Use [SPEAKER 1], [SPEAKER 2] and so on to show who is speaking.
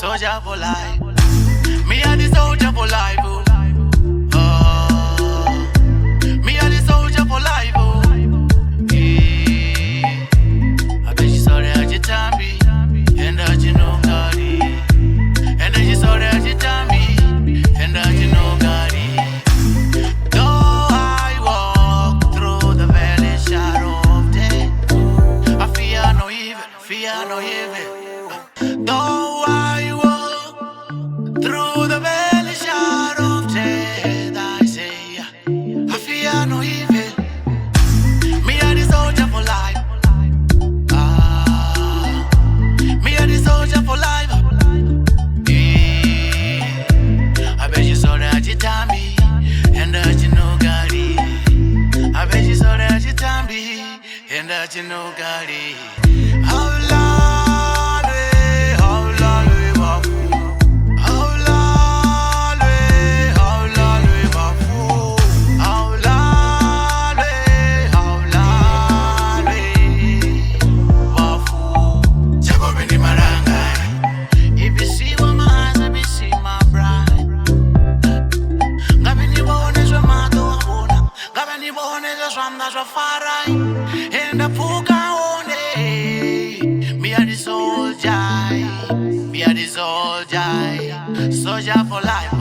[SPEAKER 1] soldier for life. Me a the soldier for life. Me a the soldier for life. I bet you saw that you tambi, and that you know God. And then you saw that you tambi, and that you know God. Though I walk through the valley shadow of death, I fear no evil, fear no evil. Though I walk through the valley shadow of death, I say, I fear no evil. Me a the soldier for life. Me a the soldier for life. I bet you saw that you tambi, and that you know God. I bet you saw that you tambi, and that you know God. How long we, how long we walk, how long we walk, how long we walk. Jacob in the maranga. If you see what my eyes, if you see my bride. Gabi ni bone zo mato abona, gabi ni bone zo swanda zo farai. Enda puka one. Me a the soldier, me a the soldier, soldier for life.